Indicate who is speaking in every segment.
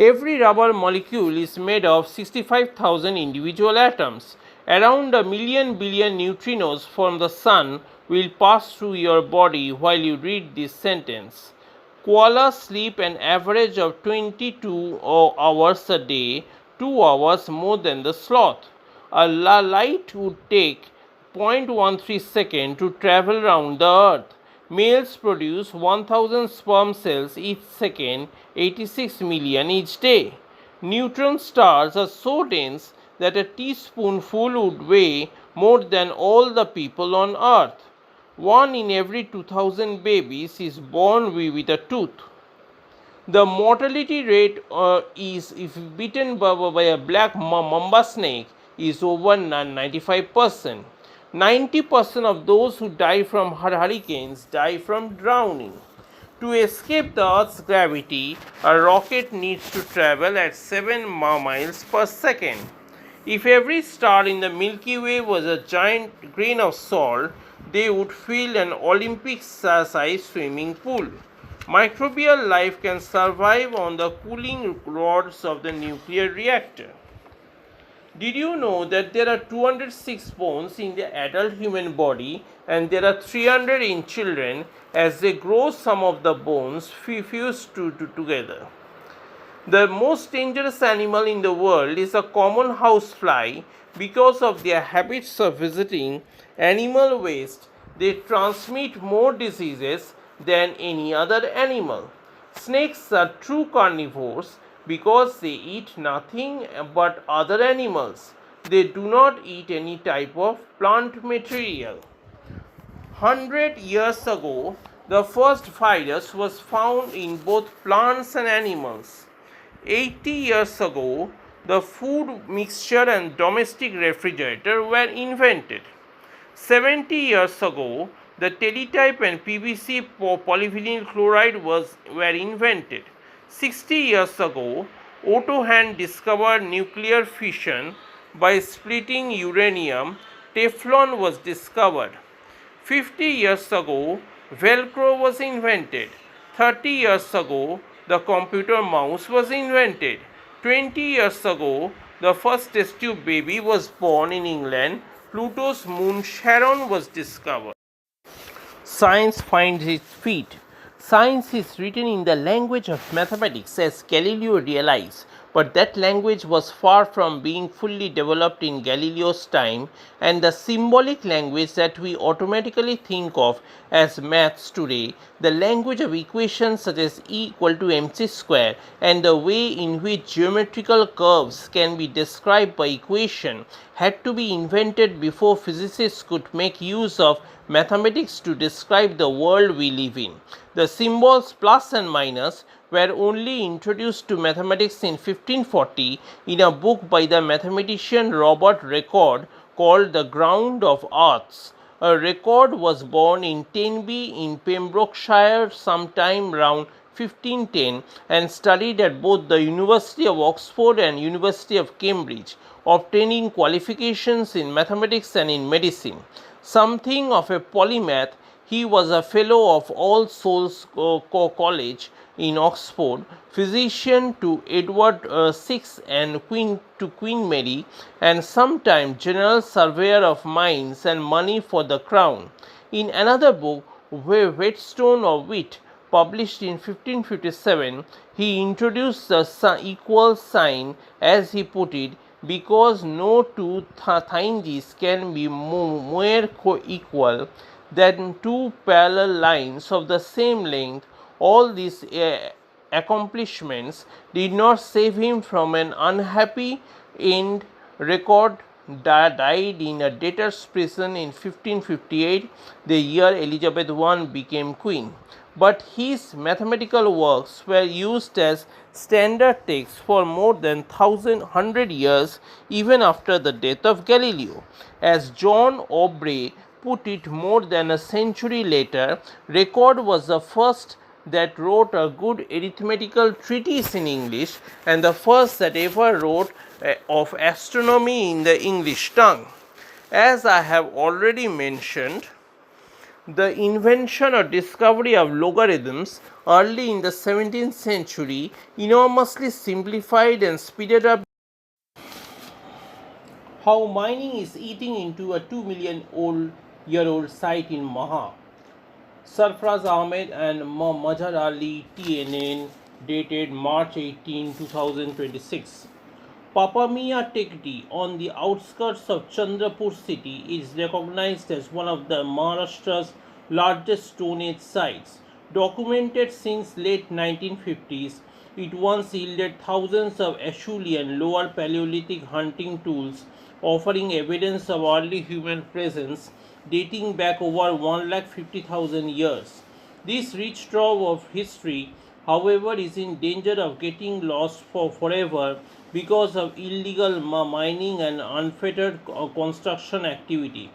Speaker 1: Every rubber molecule is made of 65,000 individual atoms. Around a million billion neutrinos from the sun will pass through your body while you read this sentence. Koalas sleep an average of 22 hours a day, 2 hours more than the sloth. A light would take 0.13 seconds to travel around the earth. Males produce 1000 sperm cells each second, 86 million each day. Neutron stars are so dense that a teaspoonful would weigh more than all the people on earth. 1 in every 2000 babies is born with a tooth. The mortality rate is, if bitten by a black mamba snake, is over 95%. 90% of those who die from hurricanes die from drowning. To escape the Earth's gravity, a rocket needs to travel at 7 miles per second. If every star in the Milky Way was a giant grain of salt, they would fill an Olympic-sized swimming pool. Microbial life can survive on the cooling rods of the nuclear reactor. Did you know that there are 206 bones in the adult human body and there are 300 in children? As they grow, some of the bones fuse together. The most dangerous animal in the world is a common housefly. Because of their habits of visiting animal waste, they transmit more diseases than any other animal. Snakes are true carnivores because they eat nothing but other animals. They do not eat any type of plant material. 100 years ago, the first virus was found in both plants and animals. 80 years ago, the food mixture and domestic refrigerator were invented. 70 years ago, the teletype and PVC polyvinyl chloride were invented. 60 years ago, Otto Hahn discovered nuclear fission by splitting uranium. Teflon was discovered. 50 years ago, Velcro was invented. 30 years ago, the computer mouse was invented. 20 years ago, the first test tube baby was born in England. Pluto's moon Charon was discovered. Science finds its feet. Science is written in the language of mathematics, as Galileo realized, but that language was far from being fully developed in Galileo's time, and the symbolic language that we automatically think of as maths today, the language of equations such as E equal to mc square, and the way in which geometrical curves can be described by equation, had to be invented before physicists could make use of mathematics to describe the world we live in. The symbols plus and minus were only introduced to mathematics in 1540 in a book by the mathematician Robert Record called The Ground of Earths. A Record was born in Tenby in Pembrokeshire sometime round 1510 and studied at both the University of Oxford and University of Cambridge, obtaining qualifications in mathematics and in medicine. Something of a polymath, he was a fellow of All Souls College in Oxford, physician to Edward VI and Queen Mary, and sometime general surveyor of mines and money for the crown. In another book, Whetstone of Wit, published in 1557, he introduced the equal sign, as he put it, because no two thinges can be more co-equal than two parallel lines of the same length. All these accomplishments did not save him from an unhappy end. Record died in a debtor's prison in 1558, the year Elizabeth I became queen. But his mathematical works were used as standard texts for more than 100 years, even after the death of Galileo. As John Aubrey put it more than a century later, Record was the first that wrote a good arithmetical treatise in English and the first that ever wrote of astronomy in the English tongue. As I have already mentioned, The invention or discovery of logarithms early in the 17th century enormously simplified and speeded up how mining is eating into a 2 million year old site in Maha. Sarfraz Ahmed and Mazhar Ali TNN dated March 18, 2026. Papamia Tekdi on the outskirts of Chandrapur city is recognized as one of the Maharashtra's largest Stone Age sites. Documented since late 1950s, it once yielded thousands of Acheulean Lower Paleolithic hunting tools, offering evidence of early human presence dating back over 150,000 years. This rich trove of history, however, is in danger of getting lost for forever because of illegal mining and unfettered construction activity.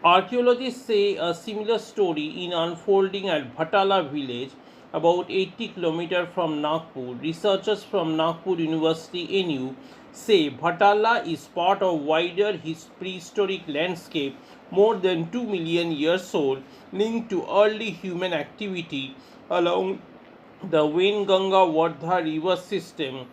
Speaker 1: Archaeologists say a similar story is unfolding at Bhatala village, about 80 km from Nagpur. Researchers from Nagpur University NU say Bhatala is part of wider prehistoric landscape more than 2 million years old, linked to early human activity along the Wainganga Wardha river system.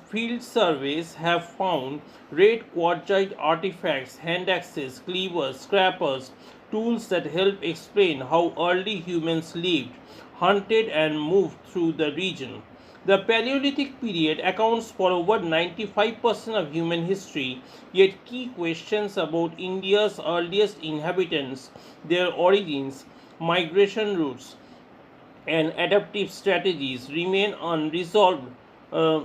Speaker 1: Field surveys have found red quartzite artifacts, hand axes, cleavers, scrapers, tools that help explain how early humans lived, hunted, and moved through the region. The Paleolithic period accounts for over 95% of human history, yet key questions about India's earliest inhabitants, their origins, migration routes, and adaptive strategies remain unresolved. Uh,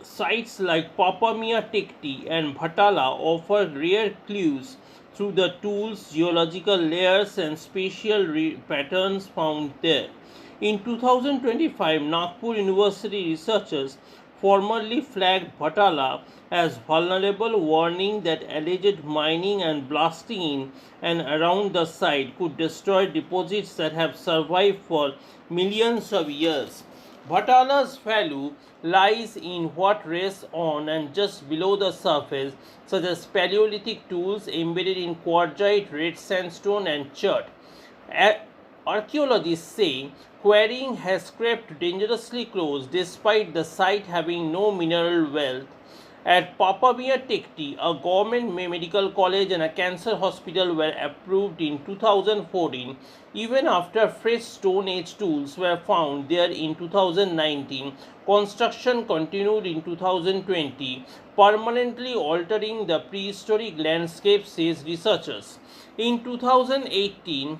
Speaker 1: Sites like Papamia Tekti and Bhatala offer rare clues through the tools, geological layers, and spatial patterns found there. In 2025, Nagpur University researchers formally flagged Bhatala as vulnerable, warning that alleged mining and blasting in and around the site could destroy deposits that have survived for millions of years. Bhatala's value lies in what rests on and just below the surface, such as Paleolithic tools embedded in quartzite, red sandstone, and chert. Archaeologists say quarrying has crept dangerously close despite the site having no mineral wealth. At Papamia Tekti, a government medical college and a cancer hospital were approved in 2014, even after fresh Stone Age tools were found there in 2019. Construction continued in 2020, permanently altering the prehistoric landscape, says researchers. In 2018,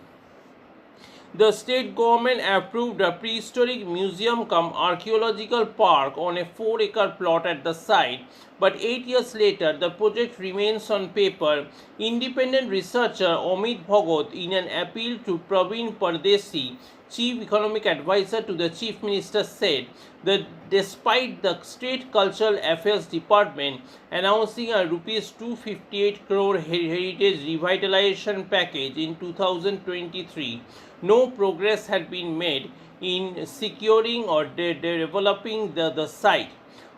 Speaker 1: the state government approved a prehistoric museum cum archaeological park on a 4-acre plot at the site, but 8 years later the project remains on paper. Independent researcher Amit Bhagat, in an appeal to Praveen Pardesi, Chief Economic Advisor to the Chief Minister, said that despite the State Cultural Affairs Department announcing a Rs 258 crore heritage revitalization package in 2023, no progress had been made in securing or developing the site.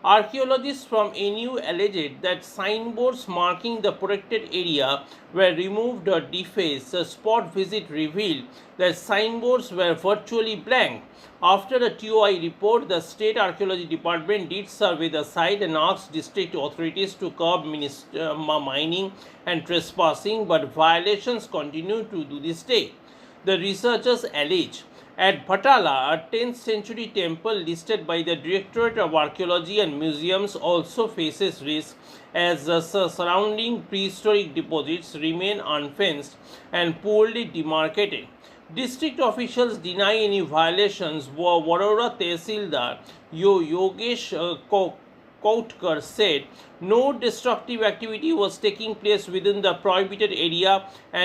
Speaker 1: Archaeologists from NU alleged that signboards marking the protected area were removed or defaced. A spot visit revealed that signboards were virtually blank. After the TOI report, the State Archaeology Department did survey the site and asked district authorities to curb mining and trespassing, but violations continue to this day. The researchers allege at Bhatala, a 10th century temple listed by the Directorate of Archaeology and Museums also faces risk as the surrounding prehistoric deposits remain unfenced and poorly demarcated. District officials deny any violations. Warora Tehsildar Yogesh Kautkar said no destructive activity was taking place within the prohibited area and